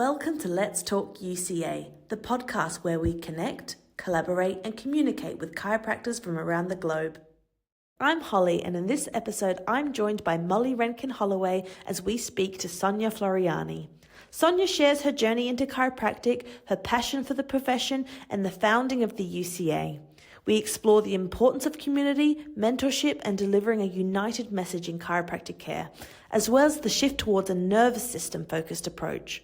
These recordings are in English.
Welcome to Let's Talk UCA, the podcast where we connect, collaborate, and communicate with chiropractors from around the globe. I'm Holly, and in this episode, I'm joined by Molly Renkin-Holloway as we speak to Sonya Floreani. Sonya shares her journey into chiropractic, her passion for the profession, and the founding of the UCA. We explore the importance of community, mentorship, and delivering a united message in chiropractic care, as well as the shift towards a nervous system-focused approach.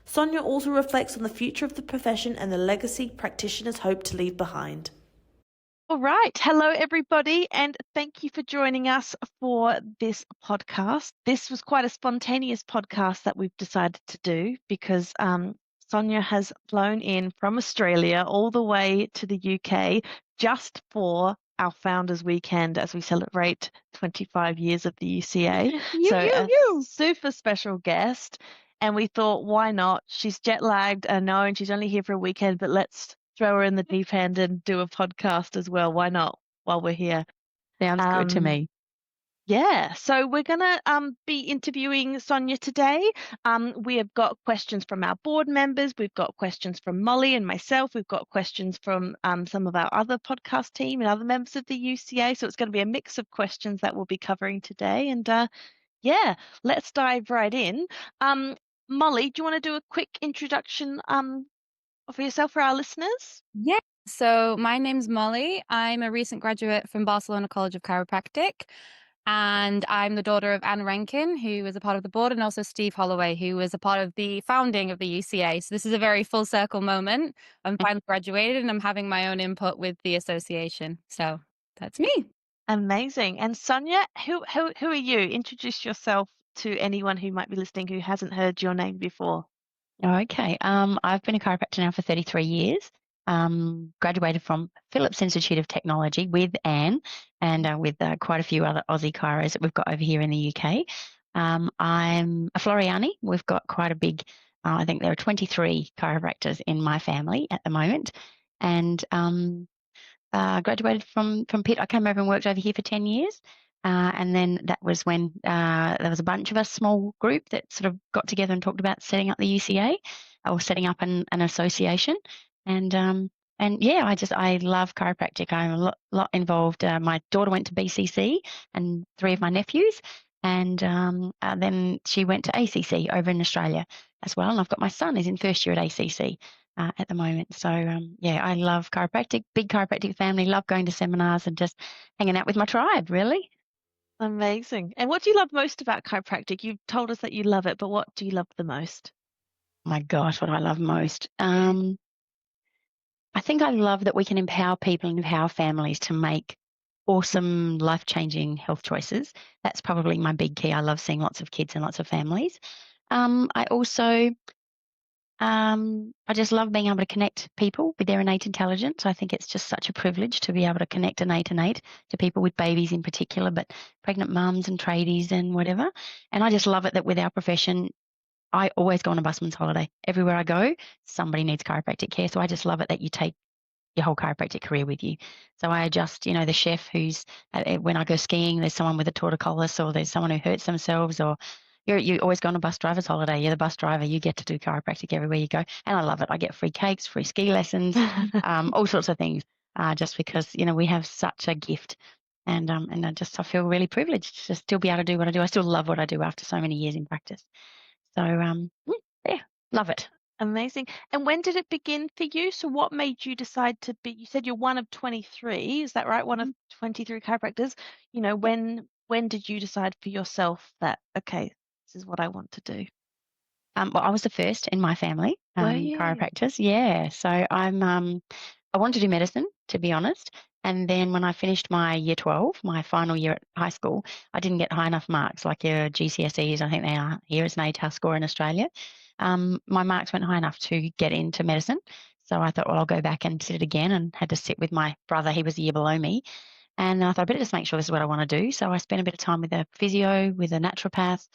Sonya also reflects on the future of the profession and the legacy practitioners hope to leave behind. All right. Hello, everybody, and thank you for joining us for this podcast. This was quite a spontaneous podcast that we've decided to do because Sonya has flown in from Australia all the way to the UK just for our Founders Weekend as we celebrate 25 years of the UCA. A super special guest. And we thought, why not? She's jet lagged, I know, and she's only here for a weekend, but let's throw her in the deep end and do a podcast as well. Why not? While we're here. Sounds good to me. Yeah, so we're going to be interviewing Sonya today. We have got questions from our board members. We've got questions from Molly and myself. We've got questions from some of our other podcast team and other members of the UCA. So it's going to be a mix of questions that we'll be covering today. And yeah, let's dive right in. Molly, do you want to do a quick introduction for yourself for our listeners? Yeah. So my name's Molly. I'm a recent graduate from Barcelona College of Chiropractic. And I'm the daughter of Anne Renkin, who was a part of the board, and also Steve Holloway, who was a part of the founding of the UCA. So this is a very full circle moment. I'm finally graduated and I'm having my own input with the association. So that's me. Amazing. And Sonya, who are you? Introduce yourself to anyone who might be listening who hasn't heard your name before. Okay. I've been a chiropractor now for 33 years. Graduated from Phillips Institute of Technology with Anne and with quite a few other Aussie chiros that we've got over here in the UK. I'm a Floreani. We've got quite a big, I think there are 23 chiropractors in my family at the moment. And graduated from Pitt. I came over and worked over here for 10 years. And then that was when there was a bunch of us, small group that sort of got together and talked about setting up the UCA or setting up an association. And yeah, I love chiropractic. I'm a lot involved. My daughter went to BCC and 3 of my nephews. And then she went to ACC over in Australia as well. And I've got my son, he's in first year at ACC at the moment. So yeah, I love chiropractic, big chiropractic family, love going to seminars and just hanging out with my tribe, really. Amazing. And what do you love most about chiropractic? You've told us that you love it, but what do you love the most? My gosh, what do I love most? I think I love that we can empower people and empower families to make awesome, life-changing health choices. That's probably my big key. I love seeing lots of kids and lots of families. I also, I just love being able to connect people with their innate intelligence. I think it's just such a privilege to be able to connect innate to people with babies in particular, but pregnant mums and tradies and whatever. And I just love it that with our profession, I always go on a busman's holiday. Everywhere I go, somebody needs chiropractic care. So I just love it that you take your whole chiropractic career with you. So I adjust, the chef who's, when I go skiing, there's someone with a torticollis or there's someone who hurts themselves, or you always go on a bus driver's holiday. You're the bus driver. You get to do chiropractic everywhere you go. And I love it. I get free cakes, free ski lessons, all sorts of things, just because, we have such a gift. And I feel really privileged to still be able to do what I do. I still love what I do after so many years in practice. So, yeah, love it. Amazing. And when did it begin for you? So what made you decide to be, you said you're one of 23, is that right? One of 23 chiropractors. When did you decide for yourself that, okay, this is what I want to do? Well, I was the first in my family, chiropractors. Yeah. So I wanted to do medicine, to be honest. And then when I finished my year 12, my final year at high school, I didn't get high enough marks, like your GCSEs, I think they are here as an ATAR score in Australia. My marks weren't high enough to get into medicine. So I thought, well, I'll go back and sit it again, and had to sit with my brother. He was a year below me. And I thought, I better just make sure this is what I want to do. So I spent a bit of time with a physio, with a naturopath,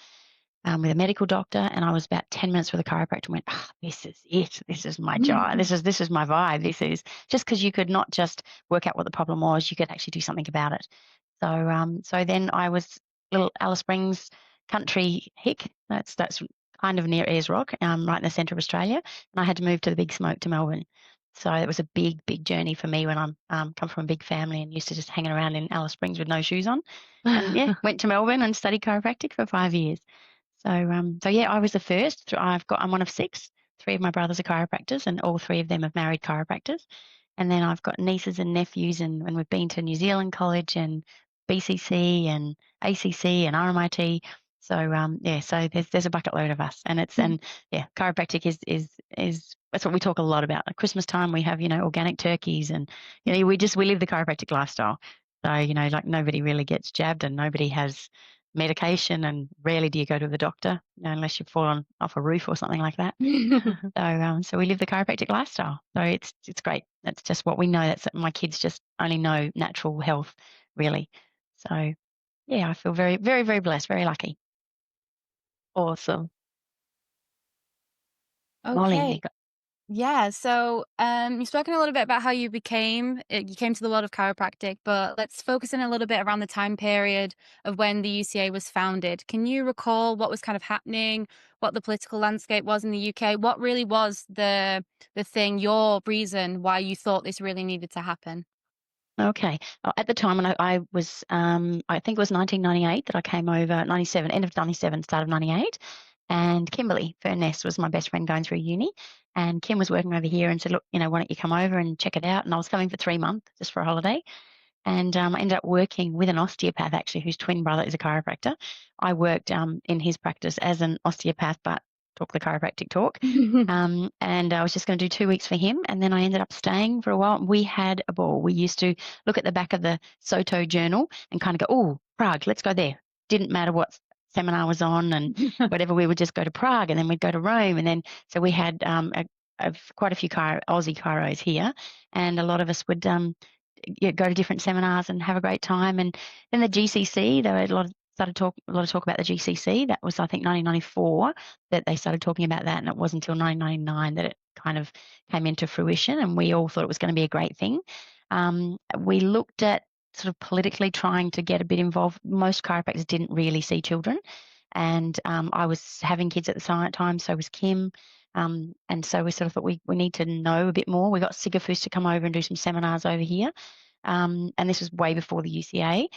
with a medical doctor, and I was about 10 minutes with a chiropractor and went, this is it. This is my job. This is my vibe. This is just because you could not just work out what the problem was, you could actually do something about it. So then I was little Alice Springs country hick. That's kind of near Ayers Rock, right in the centre of Australia, and I had to move to the big smoke to Melbourne. So it was a big, big journey for me when I'm come from a big family and used to just hanging around in Alice Springs with no shoes on. And yeah, went to Melbourne and studied chiropractic for 5 years. So yeah, I was the first. I'm one of 6. 3 of my brothers are chiropractors, and all 3 of them have married chiropractors. And then I've got nieces and nephews, and we've been to New Zealand College and BCC and ACC and RMIT. So yeah, so there's a bucket load of us, and yeah, chiropractic is that's what we talk a lot about. At Christmas time, we have organic turkeys, and we live the chiropractic lifestyle. So like nobody really gets jabbed, and nobody has medication, and rarely do you go to the doctor, unless you've fallen off a roof or something like that. So we live the chiropractic lifestyle. So it's great. That's just what we know. That's my kids just only know natural health, really. So yeah, I feel very, very, very blessed, very lucky. Awesome. Molly, Okay. Yeah, so you've spoken a little bit about how you came to the world of chiropractic, but let's focus in a little bit around the time period of when the UCA was founded. Can you recall what was kind of happening, what the political landscape was in the UK? What really was the thing, your reason why you thought this really needed to happen? Okay. At the time, when I was, I think it was 1998 that I came over, 97, end of 97, start of 98. And Kimberly Furness was my best friend going through uni. And Kim was working over here and said, look, why don't you come over and check it out? And I was coming for 3 months just for a holiday. And I ended up working with an osteopath, actually, whose twin brother is a chiropractor. I worked in his practice as an osteopath, but talk the chiropractic talk. And I was just going to do 2 weeks for him. And then I ended up staying for a while. We had a ball. We used to look at the back of the Soto journal and kind of go, oh, Prague, let's go there. Didn't matter what seminar was on and whatever, we would just go to Prague, and then we'd go to Rome. And then, so we had quite a few Aussie chiros here, and a lot of us would go to different seminars and have a great time. And then the GCC, there were a lot of talk about the GCC. That was, I think, 1994 that they started talking about that, and it wasn't until 1999 that it kind of came into fruition, and we all thought it was going to be a great thing. We looked at sort of politically trying to get a bit involved. Most chiropractors didn't really see children, and I was having kids at the time, so was Kim. And so we sort of thought we need to know a bit more. We got Sigafus to come over and do some seminars over here. And this was way before the UCA.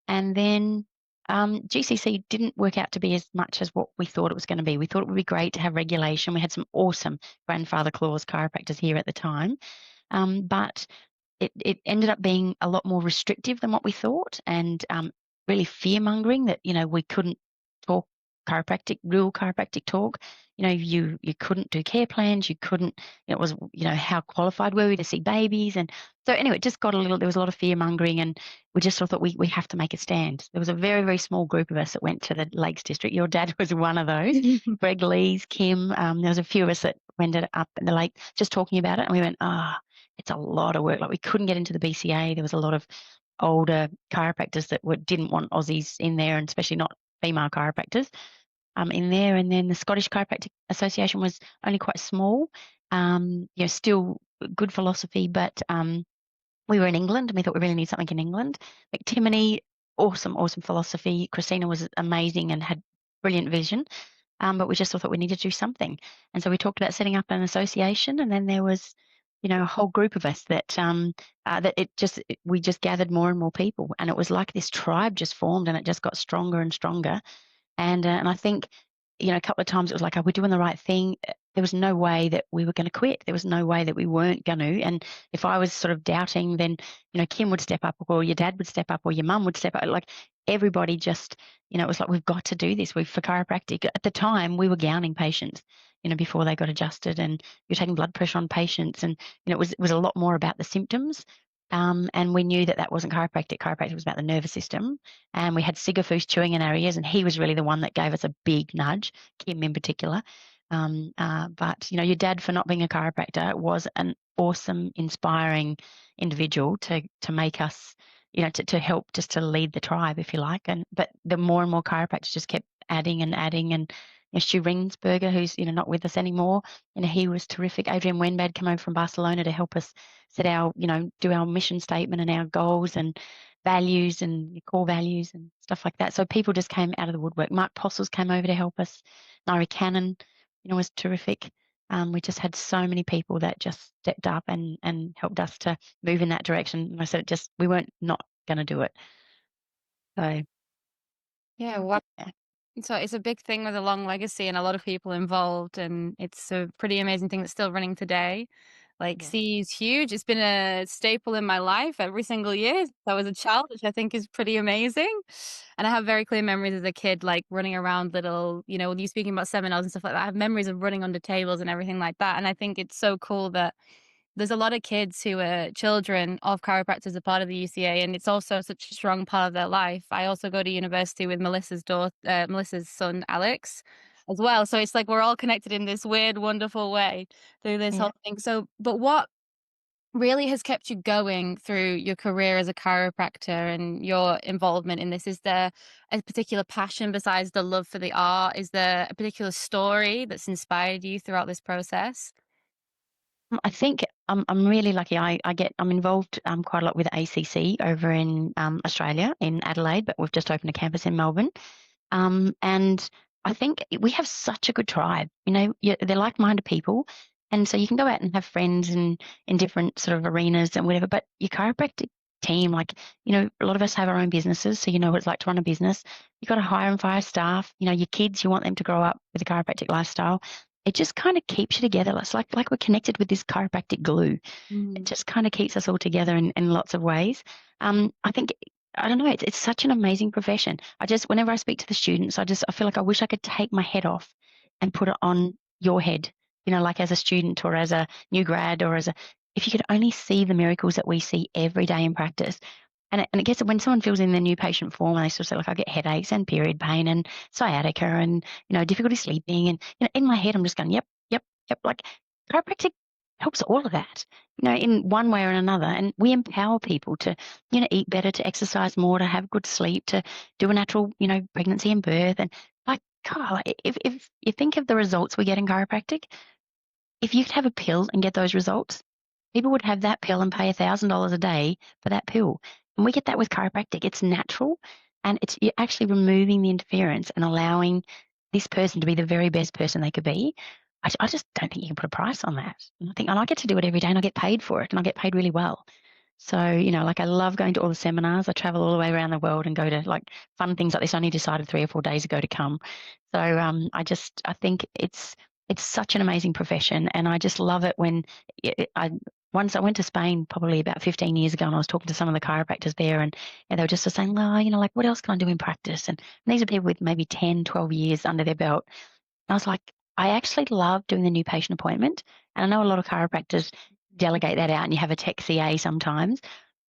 And then GCC didn't work out to be as much as what we thought it was going to be. We thought it would be great to have regulation. We had some awesome grandfather clause chiropractors here at the time. But it ended up being a lot more restrictive than what we thought, and really fear-mongering that, we couldn't talk real chiropractic talk. You couldn't do care plans. You couldn't, it was, how qualified were we to see babies? And so anyway, it just there was a lot of fear-mongering, and we just thought we have to make a stand. There was a very, very small group of us that went to the Lakes District. Your dad was one of those. Greg Lees, Kim, there was a few of us that ended up in the lake just talking about it, and we went, it's a lot of work. Like, we couldn't get into the BCA. There was a lot of older chiropractors that didn't want Aussies in there, and especially not female chiropractors in there. And then the Scottish Chiropractic Association was only quite small, still good philosophy, but we were in England, and we thought we really need something in England. McTimoney, awesome philosophy. Christina was amazing and had brilliant vision. But we just thought we needed to do something. And so we talked about setting up an association, and then there was, a whole group of us that we just gathered more and more people, and it was like this tribe just formed, and it just got stronger and stronger. And I think, a couple of times it was like, are we doing the right thing? There was no way that we were going to quit. There was no way that we weren't going to. And if I was sort of doubting, then, Kim would step up, or your dad would step up, or your mum would step up. Like, everybody just, it was like, we've got to do this. For chiropractic, at the time, we were gowning patients, before they got adjusted, and you're taking blood pressure on patients. And, it was a lot more about the symptoms. And we knew that wasn't chiropractic. Chiropractic was about the nervous system. And we had Sigafus chewing in our ears, and he was really the one that gave us a big nudge, Kim in particular. But, your dad, for not being a chiropractor, was an awesome, inspiring individual to make us, to help, just to lead the tribe, if you like. But the more and more chiropractors just kept adding. And Stu Ringsberger, who's not with us anymore, he was terrific. Adrian Wenbad came over from Barcelona to help us set our, do our mission statement and our goals and values and core values and stuff like that. So people just came out of the woodwork. Mark Postles came over to help us. Nairi Cannon, was terrific. We just had so many people that just stepped up and helped us to move in that direction. And I said, we weren't not going to do it. So Yeah, wow. yeah. So it's a big thing with a long legacy and a lot of people involved, and it's a pretty amazing thing that's still running today. Like Yeah. CE is huge. It's been a staple in my life every single year since I was a child, which I think is pretty amazing. And I have very clear memories as a kid, like running around little, when you speaking about seminars and stuff like that, I have memories of running under tables and everything like that. And I think it's so cool that there's a lot of kids who are children of chiropractors, a part of the UCA, and it's also such a strong part of their life. I also go to university with Melissa's son, Alex, as well. So it's like we're all connected in this weird, wonderful way through this Yeah. whole thing. So, but what really has kept you going through your career as a chiropractor and your involvement in this? Is there a particular passion besides the love for the art? Is there a particular story that's inspired you throughout this process? I think I'm really lucky. I'm involved quite a lot with ACC over in Australia, in Adelaide, but we've just opened a campus in Melbourne. And I think we have such a good tribe. They're like-minded people, and so you can go out and have friends in different sort of arenas and whatever. But your chiropractic team, a lot of us have our own businesses, so you know what it's like to run a business. You've got to hire and fire staff. Your kids, you want them to grow up with a chiropractic lifestyle. It just kind of keeps you together. It's like we're connected with this chiropractic glue. It just kind of keeps us all together in lots of ways. I think, I don't know, it's such an amazing profession. Whenever I speak to the students, I feel like I wish I could take my head off and put it on your head, like as a student or as a new grad or if you could only see the miracles that we see every day in practice. And it gets, when someone fills in their new patient form and they sort of say, like, I get headaches and period pain and sciatica and, difficulty sleeping. And, in my head, I'm just going, yep, yep, yep. Like chiropractic helps all of that, in one way or another. And we empower people to, eat better, to exercise more, to have good sleep, to do a natural, pregnancy and birth. And like, God, if you think of the results we get in chiropractic, if you could have a pill and get those results, people would have that pill and pay $1,000 a day for that pill. And we get that with chiropractic. It's natural, and you're actually removing the interference and allowing this person to be the very best person they could be. I just don't think you can put a price on that. And I get to do it every day, and I get paid for it, and I get paid really well. So, I love going to all the seminars. I travel all the way around the world and go to fun things like this. I only decided 3 or 4 days ago to come. So I think it's such an amazing profession, and I just love it when once I went to Spain probably about 15 years ago, and I was talking to some of the chiropractors there, and they were just saying, well, what else can I do in practice? And these are people with maybe 10, 12 years under their belt. And I was like, I actually love doing the new patient appointment. And I know a lot of chiropractors delegate that out and you have a tech CA sometimes.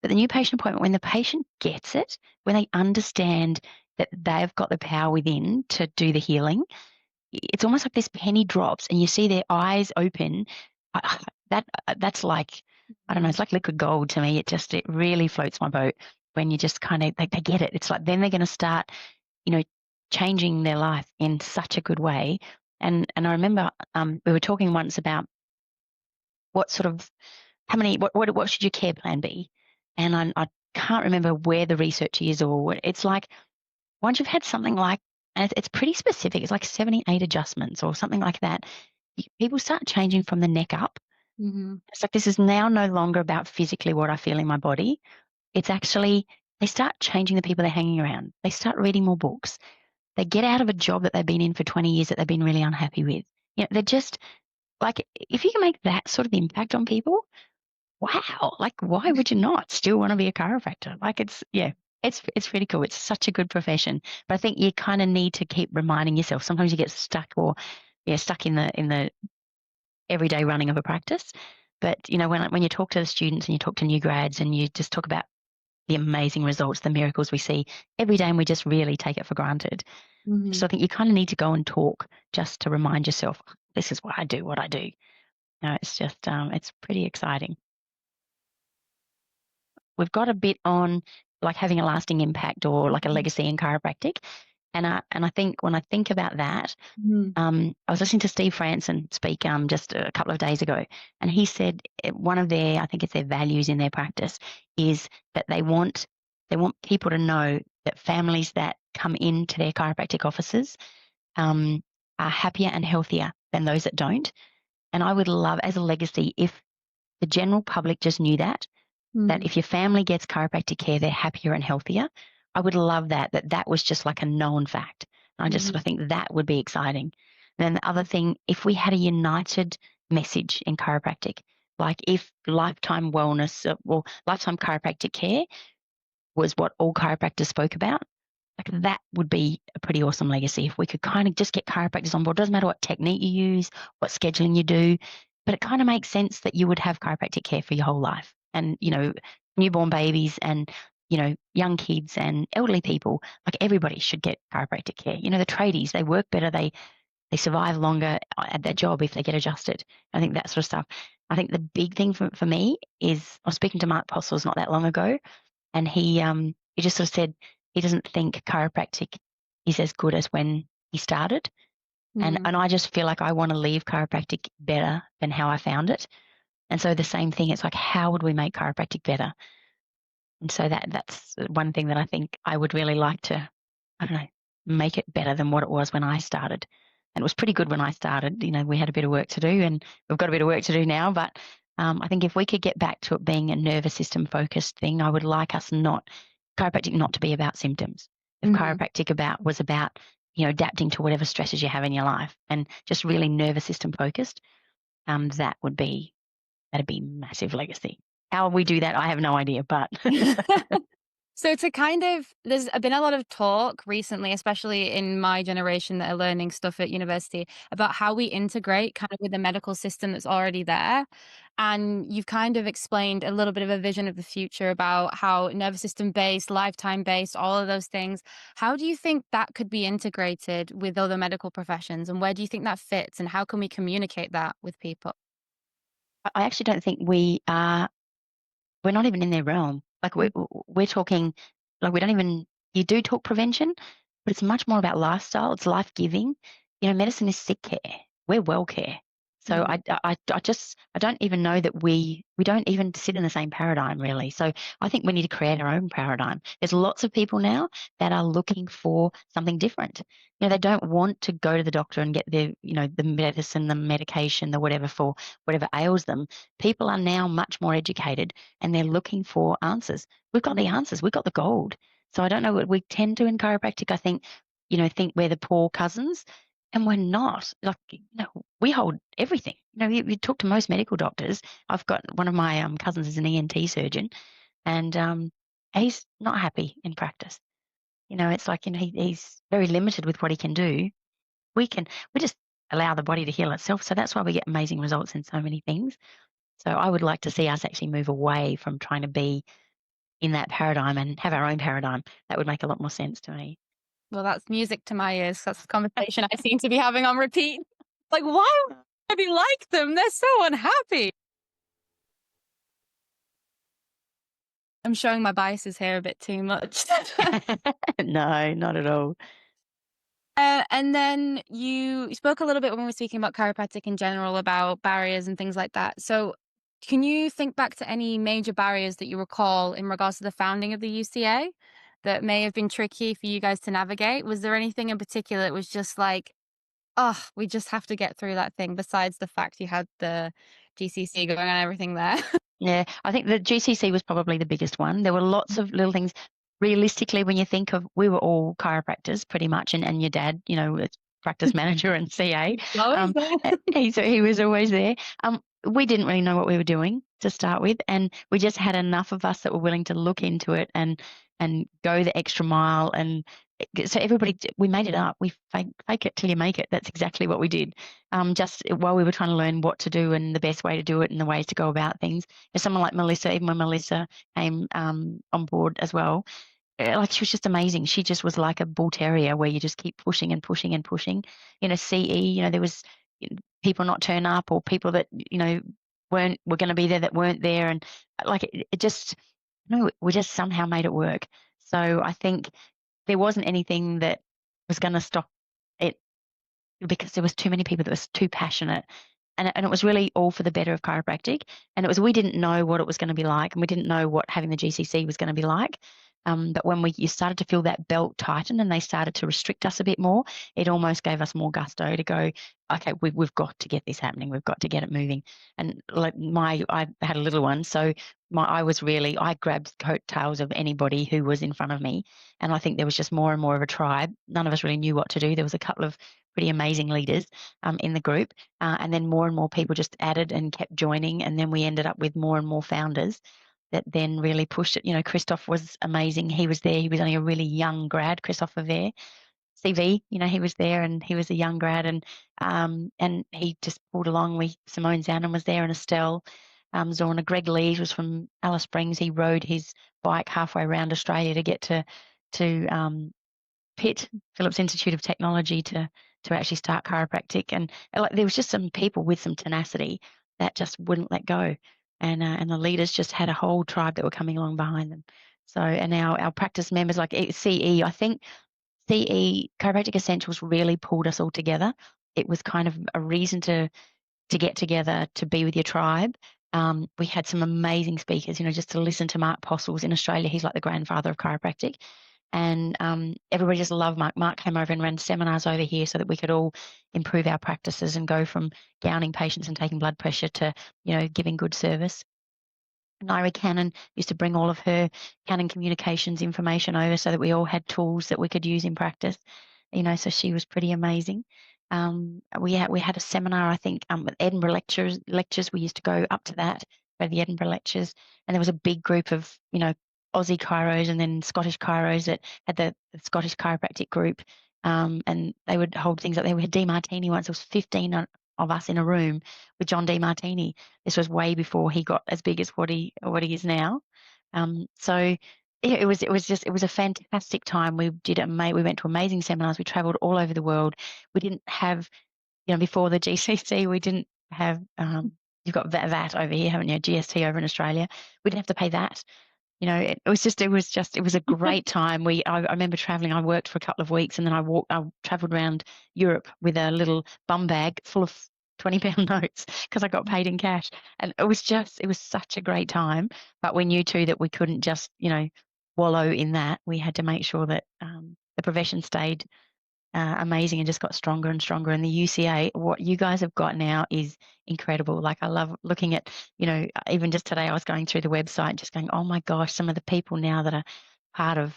But the new patient appointment, when the patient gets it, when they understand that they've got the power within to do the healing, it's almost like this penny drops and you see their eyes open. That's like, I don't know, it's like liquid gold to me. It really floats my boat when you just kind of, they get it. It's like then they're going to start, changing their life in such a good way. And I remember we were talking once about what should your care plan be? And I can't remember where the research is, or it's like once you've had something like, and it's pretty specific, it's like 78 adjustments or something like that, people start changing from the neck up. It's like this is now no longer about physically what I feel in my body. It's actually, they start changing the people they're hanging around. They start reading more books. They get out of a job that they've been in for 20 years that they've been really unhappy with. They're just like, if you can make that sort of impact on people, wow, why would you not still want to be a chiropractor? It's pretty cool. It's such a good profession. But I think you kind of need to keep reminding yourself. Sometimes you get stuck in the everyday running of a practice. But, when you talk to the students and you talk to new grads and you just talk about the amazing results, the miracles we see every day, and we just really take it for granted. So I think you kind of need to go and talk just to remind yourself, this is what I do. It's just, it's pretty exciting. We've got a bit on having a lasting impact or a legacy in chiropractic. And I think when I think about that, I was listening to Steve Franson speak just a couple of days ago, and he said one of their, I think it's their values in their practice, is that they want people to know that families that come into their chiropractic offices are are happier and healthier than those that don't. And I would love, as a legacy, if the general public just knew that if your family gets chiropractic care, they're happier and healthier. I would love that was just like a known fact. I just sort of think that would be exciting. And then the other thing, if we had a united message in chiropractic, like if lifetime wellness or lifetime chiropractic care was what all chiropractors spoke about, like that would be a pretty awesome legacy. If we could kind of just get chiropractors on board, doesn't matter what technique you use, what scheduling you do, but it kind of makes sense that you would have chiropractic care for your whole life. And, newborn babies and, young kids and elderly people, like everybody should get chiropractic care. The tradies, they work better, they survive longer at their job if they get adjusted. I think that sort of stuff. I think the big thing for me is, I was speaking to Mark Postles not that long ago, and he just sort of said he doesn't think chiropractic is as good as when he started. And I just feel like I want to leave chiropractic better than how I found it. And so the same thing, it's like, how would we make chiropractic better? And so that's one thing that I think I would really like to, I don't know, make it better than what it was when I started. And it was pretty good when I started. We had a bit of work to do, and we've got a bit of work to do now. But I think if we could get back to it being a nervous system focused thing, I would like us chiropractic not to be about symptoms. If chiropractic was about, adapting to whatever stresses you have in your life and just really nervous system focused, that'd be massive legacy. How we do that, I have no idea, but So there's been a lot of talk recently, especially in my generation that are learning stuff at university, about how we integrate kind of with the medical system that's already there. And you've kind of explained a little bit of a vision of the future about how nervous system based, lifetime based, all of those things. How do you think that could be integrated with other medical professions? And where do you think that fits? And how can we communicate that with people? I actually don't think we're not even in their realm. Like we're talking, like we don't even, you do talk prevention, but it's much more about lifestyle. It's life-giving. Medicine is sick care. We're well care. So I don't even know that we don't even sit in the same paradigm really. So I think we need to create our own paradigm. There's lots of people now that are looking for something different. They don't want to go to the doctor and get the medicine, the medication, the whatever for whatever ails them. People are now much more educated and they're looking for answers. We've got the answers. We've got the gold. So I don't know what we tend to in chiropractic. I think, think we're the poor cousins. And we're not. Like, we hold everything. You talk to most medical doctors. I've got one of my cousins is an ENT surgeon, and he's not happy in practice. It's like he's very limited with what he can do. We just allow the body to heal itself. So that's why we get amazing results in so many things. So I would like to see us actually move away from trying to be in that paradigm and have our own paradigm. That would make a lot more sense to me. Well, that's music to my ears. That's a conversation I seem to be having on repeat. Like, why would anybody like them? They're so unhappy. I'm showing my biases here a bit too much. No, not at all. And then you spoke a little bit when we were speaking about chiropractic in general, about barriers and things like that. So can you think back to any major barriers that you recall in regards to the founding of the UCA that may have been tricky for you guys to navigate? Was there anything in particular that was just like, oh, we just have to get through that thing, besides the fact you had the GCC going on and everything there? Yeah, I think the GCC was probably the biggest one. There were lots of little things. Realistically, when you think of, we were all chiropractors pretty much, and your dad, was practice manager and CA. He was always there. We didn't really know what we were doing to start with, and we just had enough of us that were willing to look into it and go the extra mile. And so everybody, we made it up. We fake it till you make it. That's exactly what we did. Just while we were trying to learn what to do and the best way to do it and the ways to go about things. If someone like Melissa, even when Melissa came on board as well, like she was just amazing. She just was like a bull terrier where you just keep pushing and pushing and pushing. CE, there was people not turn up, or people that, were going to be there that weren't there. And like it just, we just somehow made it work. So I think there wasn't anything that was going to stop it, because there was too many people that was too passionate. And it was really all for the better of chiropractic. And we didn't know what it was going to be like, and we didn't know what having the GCC was going to be like. But when you started to feel that belt tighten and they started to restrict us a bit more, it almost gave us more gusto to go, okay, we've got to get this happening. We've got to get it moving. And like I had a little one, so I grabbed coattails of anybody who was in front of me. And I think there was just more and more of a tribe. None of us really knew what to do. There was a couple of pretty amazing leaders in the group. And then more and more people just added and kept joining. And then we ended up with more and more founders that then really pushed it. Christoph was amazing. He was there. He was only a really young grad, Christoph there. CV, he was there and he was a young grad and he just pulled along. Simone Zanon was there and Estelle Zorna. Greg Lee was from Alice Springs. He rode his bike halfway around Australia to get to Pitt, Phillips Institute of Technology, to actually start chiropractic. And there was just some people with some tenacity that just wouldn't let go. And the leaders just had a whole tribe that were coming along behind them. So, and our practice members like CE, I think CE, Chiropractic Essentials, really pulled us all together. It was kind of a reason to get together, to be with your tribe. We had some amazing speakers, just to listen to Mark Postles in Australia. He's like the grandfather of chiropractic. And everybody just loved Mark. Mark came over and ran seminars over here so that we could all improve our practices and go from gowning patients and taking blood pressure to, giving good service. Nairi Cannon used to bring all of her Canon Communications information over so that we all had tools that we could use in practice. So she was pretty amazing. We had a seminar, I think, with Edinburgh lectures. We used to go up to that, go to the Edinburgh lectures, and there was a big group of, Aussie chiros and then Scottish chiros that had the Scottish chiropractic group, and they would hold things up there. We had DeMartini once. There was 15 of us in a room with John DeMartini. This was way before he got as big as what he is now. So yeah, it was a fantastic time. We went to amazing seminars. We traveled all over the world. We didn't have, before the GCC, we didn't have. You've got VAT over here, haven't you? GST over in Australia. We didn't have to pay that. It was a great time. I remember traveling. I worked for a couple of weeks and then I traveled around Europe with a little bum bag full of 20-pound notes because I got paid in cash. And it was such a great time. But we knew too that we couldn't just, wallow in that. We had to make sure that the profession stayed amazing and just got stronger and stronger. And the UCA, what you guys have got now is incredible. Like I love looking at, even just today I was going through the website just going, oh my gosh, some of the people now that are part of,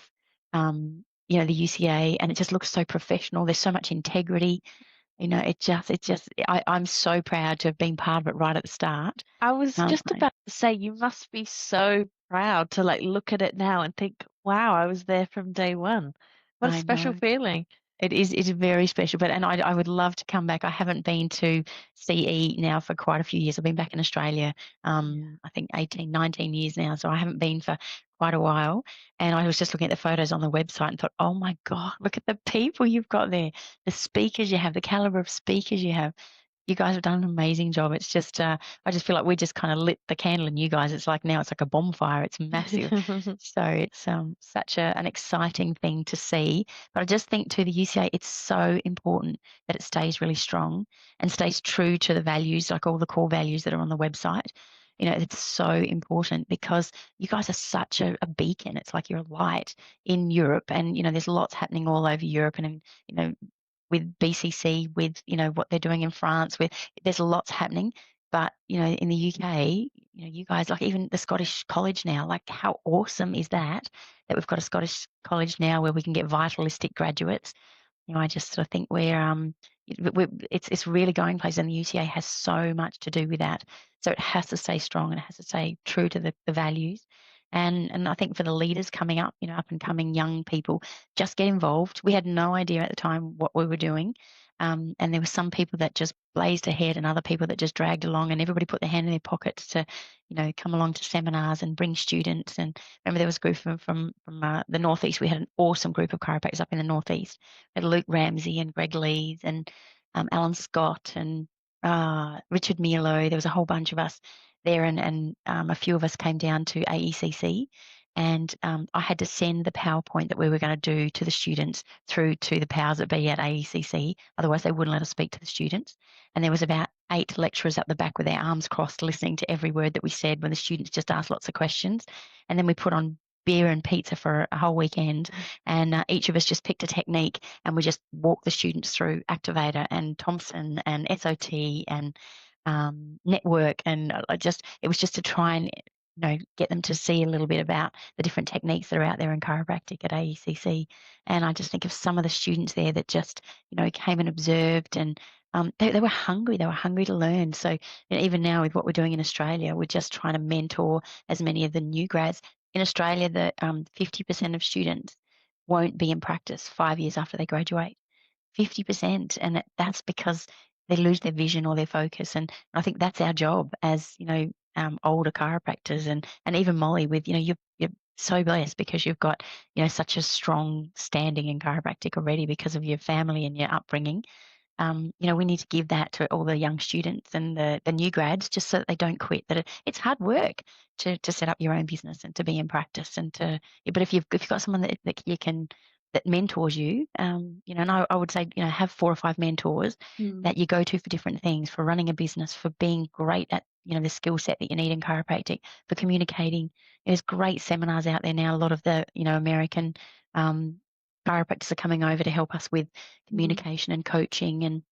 the UCA, and it just looks so professional. There's so much integrity. I'm so proud to have been part of it right at the start. I was just about to say, you must be so proud to look at it now and think, wow, I was there from day one. What a special feeling. It's very special, and I would love to come back. I haven't been to CE now for quite a few years. I've been back in Australia, I think 18, 19 years now, so I haven't been for quite a while. And I was just looking at the photos on the website and thought, oh my God, look at the people you've got there, the speakers you have, the caliber of speakers you have. You guys have done an amazing job. It's just, I just feel like we just kind of lit the candle in you guys. It's like now it's like a bonfire. It's massive. So it's such an exciting thing to see. But I just think to the UCA, it's so important that it stays really strong and stays true to the values, like all the core values that are on the website. It's so important because you guys are such a beacon. It's like you're a light in Europe, and there's lots happening all over Europe, and with BCC, with what they're doing in France, there's lots happening. But in the UK, you guys, like even the Scottish College now, like how awesome is that we've got a Scottish College now where we can get vitalistic graduates. I just sort of think it's really going places, and the UCA has so much to do with that. So it has to stay strong and it has to stay true to the values. And I think for the leaders coming up, up and coming young people, just get involved. We had no idea at the time what we were doing. And there were some people that just blazed ahead and other people that just dragged along, and everybody put their hand in their pockets to, come along to seminars and bring students. And remember there was a group from the Northeast. We had an awesome group of chiropractors up in the Northeast. We had Luke Ramsey and Greg Lees and Alan Scott and Richard Milo. There was a whole bunch of us there, and a few of us came down to AECC, and I had to send the PowerPoint that we were going to do to the students through to the powers that be at AECC. Otherwise, they wouldn't let us speak to the students. And there was about 8 lecturers up the back with their arms crossed, listening to every word that we said when the students just asked lots of questions. And then we put on beer and pizza for a whole weekend, and each of us just picked a technique, and we just walked the students through Activator and Thompson and SOT and network, and it was just to try and get them to see a little bit about the different techniques that are out there in chiropractic at AECC. And I just think of some of the students there that just came and observed, and they were hungry. They were hungry to learn. So even now with what we're doing in Australia, we're just trying to mentor as many of the new grads. In Australia, the 50% of students won't be in practice 5 years after they graduate. 50%, and that's because they lose their vision or their focus. And I think that's our job as older chiropractors, and even Molly, with you're so blessed because you've got such a strong standing in chiropractic already because of your family and your upbringing. We need to give that to all the young students and the new grads, just so that they don't quit. That it's hard work to set up your own business and to be in practice, but if you've got someone that mentors you, and I would say have 4 or 5 mentors that you go to for different things, for running a business, for being great at the skill set that you need in chiropractic, for communicating. There's great seminars out there now. A lot of the American chiropractors are coming over to help us with communication and coaching and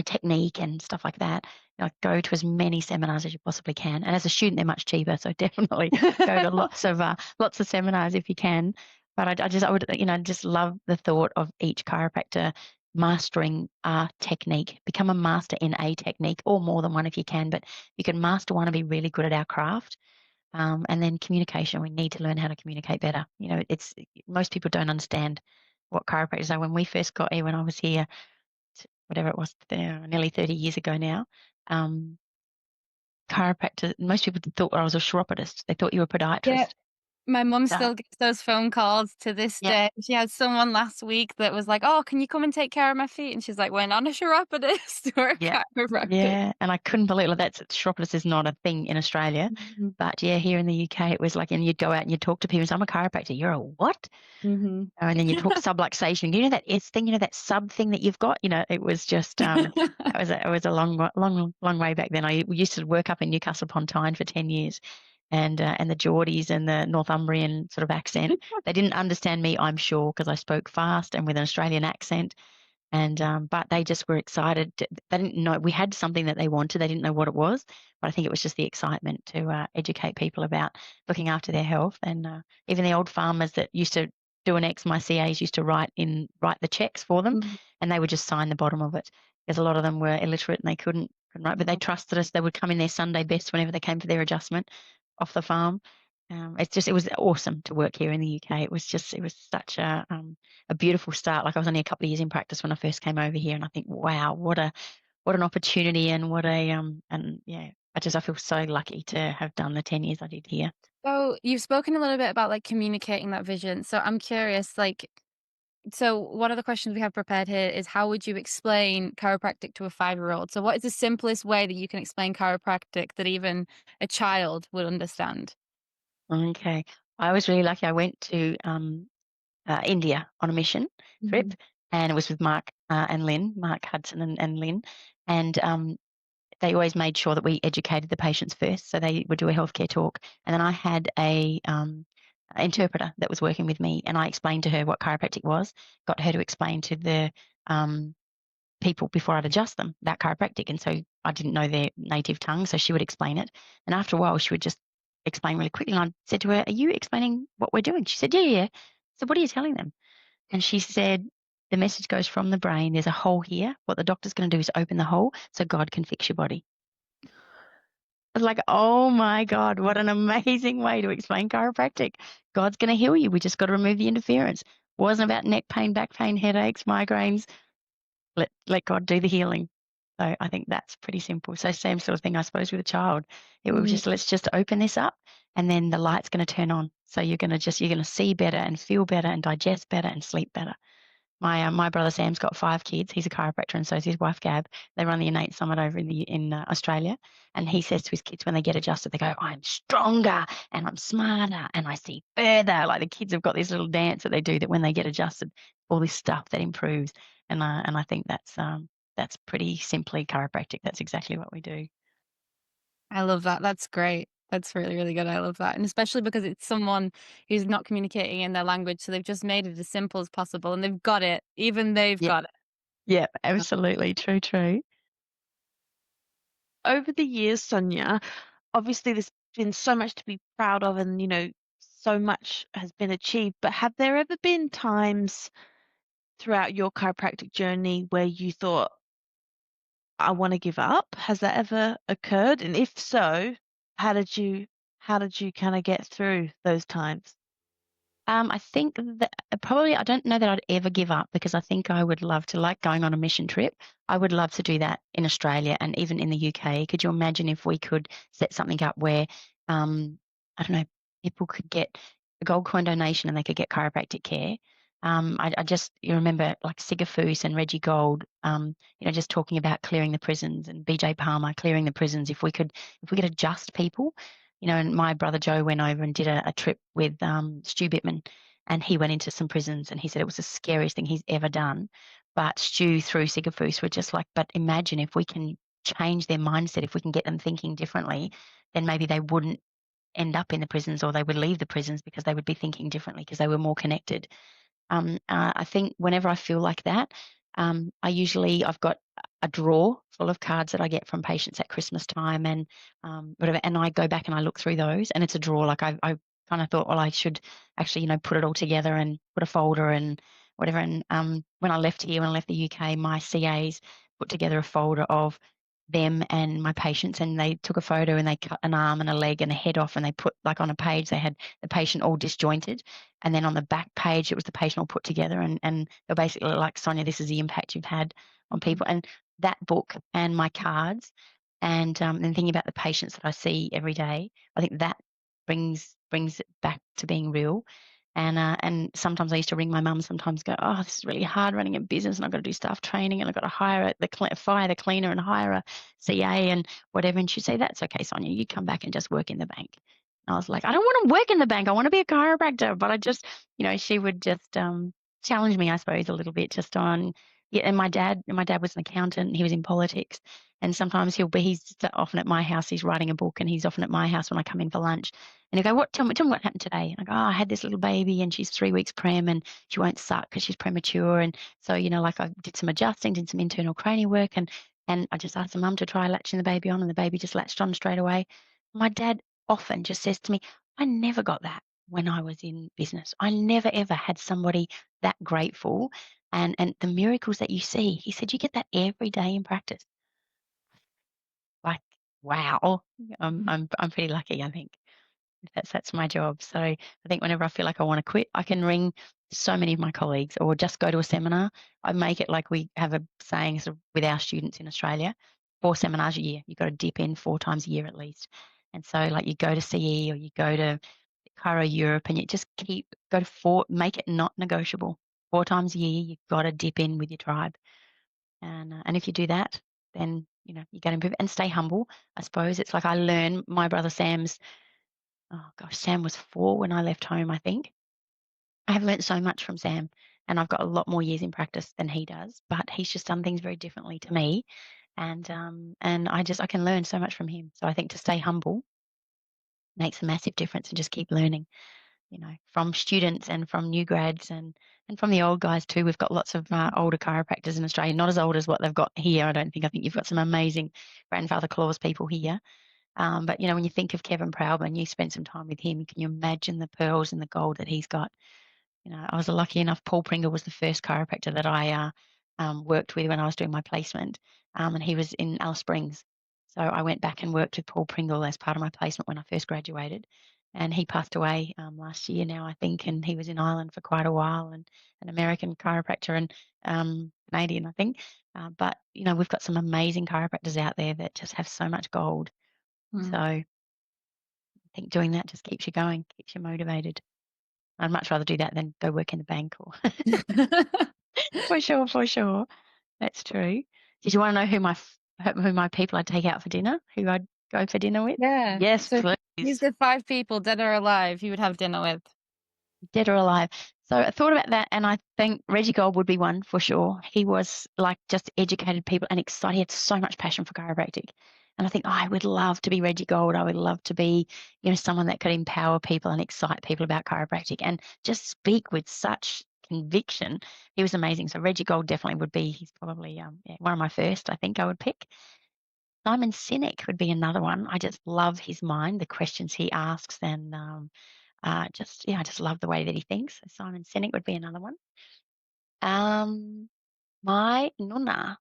technique and stuff like that. Go to as many seminars as you possibly can. And as a student, they're much cheaper, so definitely go to lots of seminars if you can. But I would just love the thought of each chiropractor mastering a technique, become a master in a technique, or more than one if you can. But you can master one and be really good at our craft. And then communication, we need to learn how to communicate better. It's most people don't understand what chiropractors are. When we first got here, when I was here, whatever it was, nearly 30 years ago now, chiropractor, most people thought I was a chiropratist. They thought you were a podiatrist. Yeah. My mum still gets those phone calls to this day. She had someone last week that was like, "Oh, can you come and take care of my feet?" And she's like, "We're not a chiropodist or a chiropractor." Yeah, and I couldn't believe it. Chiropodist is not a thing in Australia, but here in the UK, it was like, and you'd go out and you'd talk to people and say, "I'm a chiropractor." You're a what? And then you talk subluxation. That S thing, that sub thing that you've got. It was just it was a long way back then. We used to work up in Newcastle upon Tyne for 10 years. And the Geordies and the Northumbrian sort of accent. They didn't understand me, I'm sure, because I spoke fast and with an Australian accent. And but they just were excited. They didn't know we had something that they wanted. They didn't know what it was, but I think it was just the excitement to educate people about looking after their health. And even the old farmers that used to do an X, my CAs used to write the checks for them, and they would just sign the bottom of it, because a lot of them were illiterate and they couldn't write, but they trusted us. They would come in their Sunday best whenever they came for their adjustment off the farm. It was awesome to work here in the UK. It was such a beautiful start. Like, I was only a couple of years in practice when I first came over here, and I think, wow, what an opportunity, and I feel so lucky to have done the 10 years I did here. So you've spoken a little bit about communicating that vision. So I'm curious, so one of the questions we have prepared here is, how would you explain chiropractic to a 5-year-old? So what is the simplest way that you can explain chiropractic that even a child would understand? Okay. I was really lucky. I went to India on a mission trip, and it was with Mark and Lynn, Mark Hudson and Lynn. And they always made sure that we educated the patients first. So they would do a healthcare talk. And then I had a interpreter that was working with me, and I explained to her what chiropractic was, got her to explain to the people before I'd adjust them about chiropractic. And so I didn't know their native tongue, so she would explain it. And after a while, she would just explain really quickly. And I said to her, "Are you explaining what we're doing?" She said, "Yeah." So what are you telling them? And she said, "The message goes from the brain. There's a hole here. What the doctor's going to do is open the hole so God can fix your body." I was like, oh my God, what an amazing way to explain chiropractic. God's going to heal you. We just got to remove the interference. It wasn't about neck pain, back pain, headaches, migraines. Let God do the healing. So I think that's pretty simple. So same sort of thing, I suppose, with a child. It was just, let's just open this up, and then the light's going to turn on. So you're going to see better and feel better and digest better and sleep better. My brother Sam's got 5 kids. He's a chiropractor, and so is his wife Gab. They run the Innate Summit over in Australia, and he says to his kids when they get adjusted, they go, "I'm stronger and I'm smarter and I see further." Like, the kids have got this little dance that they do, that when they get adjusted, all this stuff that improves. And I think that's pretty simply chiropractic. That's exactly what we do. I love that. That's great. That's really, really good. I love that. And especially because it's someone who's not communicating in their language. So they've just made it as simple as possible and they've got it. Even they've Yeah, got it. yeah, absolutely. True, true. Over the years, Sonia, obviously there's been so much to be proud of and, so much has been achieved, but have there ever been times throughout your chiropractic journey where you thought, I want to give up? Has that ever occurred? And if so, how did you kind of get through those times? I think that probably I don't know that I'd ever give up because I think I would love to, like going on a mission trip. I would love to do that in Australia and even in the UK. Could you imagine if we could set something up where, I don't know, people could get a gold coin donation and they could get chiropractic care? You remember like Sigafus and Reggie Gold, just talking about clearing the prisons and BJ Palmer clearing the prisons. If we could adjust people, and my brother Joe went over and did a trip with Stu Bittman, and he went into some prisons, and he said it was the scariest thing he's ever done. But Stu through Sigafus were just like, but imagine if we can change their mindset, if we can get them thinking differently, then maybe they wouldn't end up in the prisons or they would leave the prisons because they would be thinking differently because they were more connected. I think whenever I feel like that, I've got a drawer full of cards that I get from patients at Christmas time and whatever, and I go back and I look through those, and it's a drawer. Like I kind of thought, well, I should actually, put it all together and put a folder and whatever. And when I left the UK, my CAs put together a folder of them and my patients, and they took a photo and they cut an arm and a leg and a head off, and they put like on a page they had the patient all disjointed, and then on the back page it was the patient all put together, and they're basically like, Sonia, this is the impact you've had on people. And that book and my cards and thinking about the patients that I see every day, I think that brings it back to being real. And sometimes I used to ring my mum, sometimes go, oh, this is really hard running a business and I've got to do staff training and I've got to fire the cleaner and hire a CA and whatever. And she'd say, that's okay, Sonia, you come back and just work in the bank. And I was like, I don't want to work in the bank. I want to be a chiropractor. But I just, she would just challenge me, I suppose, a little bit just on, yeah. And my dad was an accountant. He was in politics. And sometimes he's often at my house, he's writing a book and he's often at my house when I come in for lunch. And he'll go, tell me what happened today? And I go, I had this little baby and she's 3 weeks prem and she won't suck because she's premature. And so, like I did some adjusting, did some internal cranial work and I just asked the mum to try latching the baby on and the baby just latched on straight away. My dad often just says to me, I never got that when I was in business. I never ever had somebody that grateful and the miracles that you see. He said, you get that every day in practice. Like, wow. I'm pretty lucky, I think. That's my job. So I think whenever I feel like I want to quit, I can ring so many of my colleagues or just go to a seminar. I make it like we have a saying sort of with our students in Australia, 4 seminars a year. You've got to dip in 4 times a year at least. And so like you go to CE or you go to Chiro Europe and you just go to 4, make it not negotiable. 4 times a year, you've got to dip in with your tribe. And if you do that, then, you got to improve and stay humble. I suppose it's like I learn my brother Sam's, oh gosh, Sam was 4 when I left home, I think. I have learned so much from Sam and I've got a lot more years in practice than he does, but he's just done things very differently to me. And I can learn so much from him. So I think to stay humble makes a massive difference and just keep learning, from students and from new grads and from the old guys too. We've got lots of older chiropractors in Australia, not as old as what they've got here. I think you've got some amazing grandfather clause people here. But, when you think of Kevin Proudman, you spent some time with him. Can you imagine the pearls and the gold that he's got? I was lucky enough. Paul Pringle was the first chiropractor that I worked with when I was doing my placement. And he was in Alice Springs. So I went back and worked with Paul Pringle as part of my placement when I first graduated. And he passed away last year now, I think. And he was in Ireland for quite a while and an American chiropractor and Canadian, I think. But, we've got some amazing chiropractors out there that just have so much gold. So I think doing that just keeps you going, keeps you motivated. I'd much rather do that than go work in the bank or for sure. That's true. Did you want to know who my people I'd take out for dinner? Who I'd go for dinner with? Yeah. Yes, So please. these are 5 people, dead or alive, you would have dinner with. Dead or alive. So I thought about that and I think Reggie Gold would be one for sure. He was like just educated people and excited. He had so much passion for chiropractic. And I think I would love to be Reggie Gold. I would love to be, someone that could empower people and excite people about chiropractic and just speak with such conviction. He was amazing. So Reggie Gold definitely would be, he's probably one of my first, I think I would pick. Simon Sinek would be another one. I just love his mind, the questions he asks, and I just love the way that he thinks. So Simon Sinek would be another one. My nonna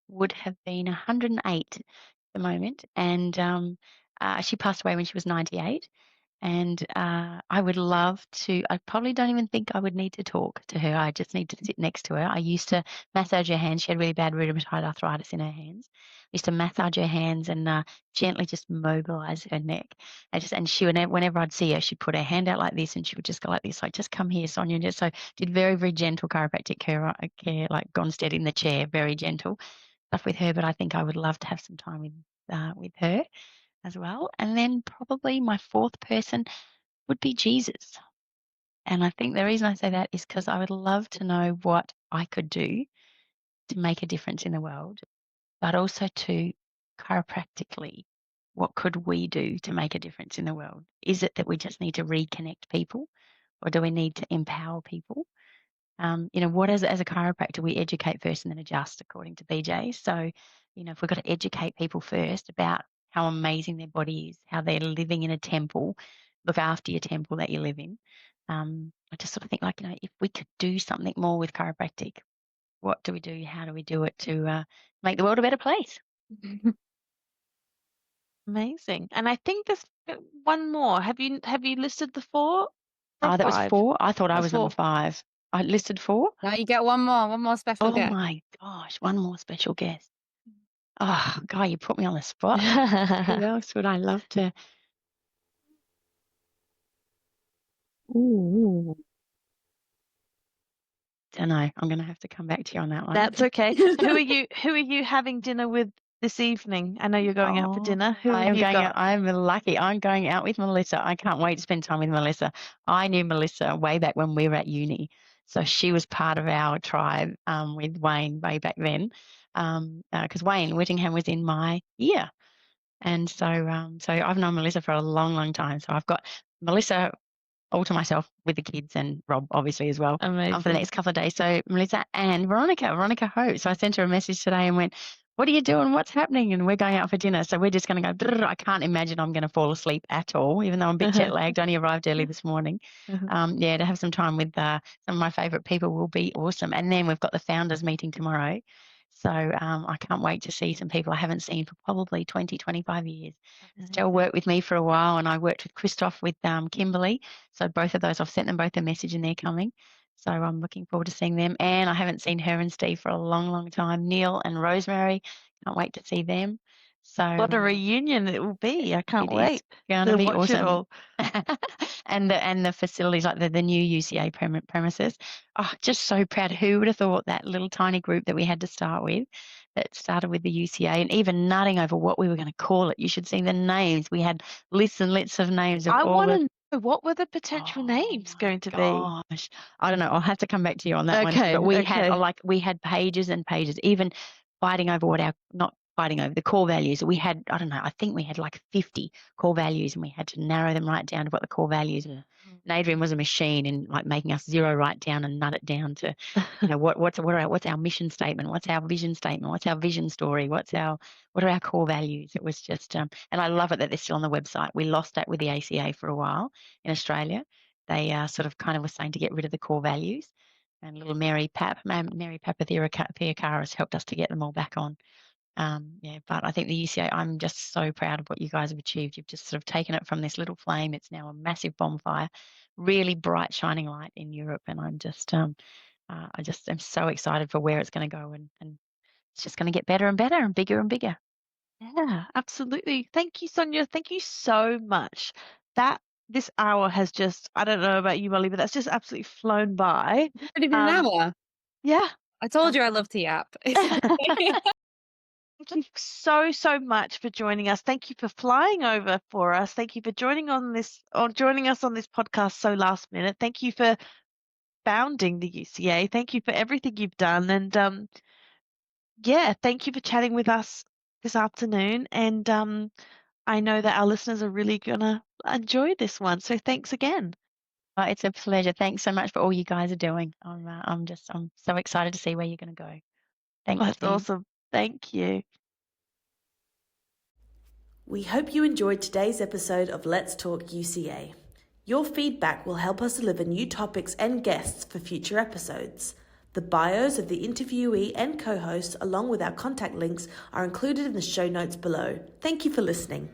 would have been 108 at the moment, and she passed away when she was 98. And I would love to, I probably don't even think I would need to talk to her. I just need to sit next to her. I used to massage her hands. She had really bad rheumatoid arthritis in her hands. I used to massage her hands and gently just mobilize her neck. And she would, whenever I'd see her, she'd put her hand out like this and she would just go like this, like, just come here, Sonya. And just so did very, very gentle chiropractic care, like gone steady in the chair, very gentle stuff with her. But I think I would love to have some time with her as well. And then probably my fourth person would be Jesus. And I think the reason I say that is because I would love to know what I could do to make a difference in the world, but also to chiropractically, what could we do to make a difference in the world? Is it that we just need to reconnect people, or do we need to empower people? What as a chiropractor, we educate first and then adjust, according to BJ. So, if we've got to educate people first about how amazing their body is, how they're living in a temple, look after your temple that you live in. I just sort of think like, if we could do something more with chiropractic, what do we do? How do we do it to make the world a better place? Amazing. And I think there's one more. Have you listed the four? Or That was five? 4. I thought I That's was number 5. I listed 4. Now you get one more special Oh guest. my gosh, one more special guest. Oh, God, you put me on the spot. Who else would I love to? Ooh. Don't know. I'm going to have to come back to you on that one. That's okay. Who are you having dinner with this evening? I know you're going out for dinner. Who have you got? I'm lucky. I'm going out with Melissa. I can't wait to spend time with Melissa. I knew Melissa way back when we were at uni. So she was part of our tribe with Wayne way back then. Because Wayne Whittingham was in my year. And so I've known Melissa for a long, long time. So I've got Melissa all to myself with the kids and Rob obviously as well for the next couple of days. So Melissa and Veronica Hope. So I sent her a message today and went, what are you doing? What's happening? And we're going out for dinner. So we're just going to go, I can't imagine I'm going to fall asleep at all, even though I'm a bit jet lagged. Only arrived early this morning. To have some time with some of my favorite people will be awesome. And then we've got the founders meeting tomorrow. So I can't wait to see some people I haven't seen for probably 20, 25 years. Still worked with me for a while, and I worked with Christoph with Kimberly. So both of those, I've sent them both a message and they're coming. So I'm looking forward to seeing them. And I haven't seen her and Steve for a long, long time. Neil and Rosemary, can't wait to see them. So what a reunion it will be. I can't wait. It's going to be watch it awesome. all. and the facilities, like the new UCA premises. Oh, just so proud. Who would have thought that little tiny group that we had to start with, that started with the UCA, and even nutting over what we were going to call it. You should see the names. We had lists and lists of names of I all want the. to know, what were the potential names going to be? Gosh, I don't know. I'll have to come back to you on that one. Okay, But we okay. had pages and pages, even fighting over not fighting over the core values. We had, I don't know, I think we had like 50 core values, and we had to narrow them right down to what the core values were. And Adrian was a machine in like making us zero right down and nut it down to, what's our mission statement? What's our vision statement? What's our vision story? What are our core values? It was just, and I love it that they're still on the website. We lost that with the ACA for a while in Australia. They sort of kind of were saying to get rid of the core values, and little Mary Papatheokaris helped us to get them all back on. But I think the UCA, I'm just so proud of what you guys have achieved. You've just sort of taken it from this little flame. It's now a massive bonfire, really bright, shining light in Europe. And I'm just, I just am so excited for where it's going to go. And it's just going to get better and better and bigger and bigger. Yeah, absolutely. Thank you, Sonya. Thank you so much. This hour has just, I don't know about you, Molly, but that's just absolutely flown by. It's already been an hour. Yeah. I told you I love tea app. Thank you so much for joining us. Thank you for flying over for us. Thank you for joining us on this podcast so last minute. Thank you for founding the UCA. Thank you for everything you've done. And thank you for chatting with us this afternoon, and I know that our listeners are really gonna enjoy this one. So thanks again. It's a pleasure. Thanks so much for all you guys are doing. I'm so excited to see where you're going to go. Oh, Thanks, that's Steve. awesome. Thank you. We hope you enjoyed today's episode of Let's Talk UCA. Your feedback will help us deliver new topics and guests for future episodes. The bios of the interviewee and co-host, along with our contact links, are included in the show notes below. Thank you for listening.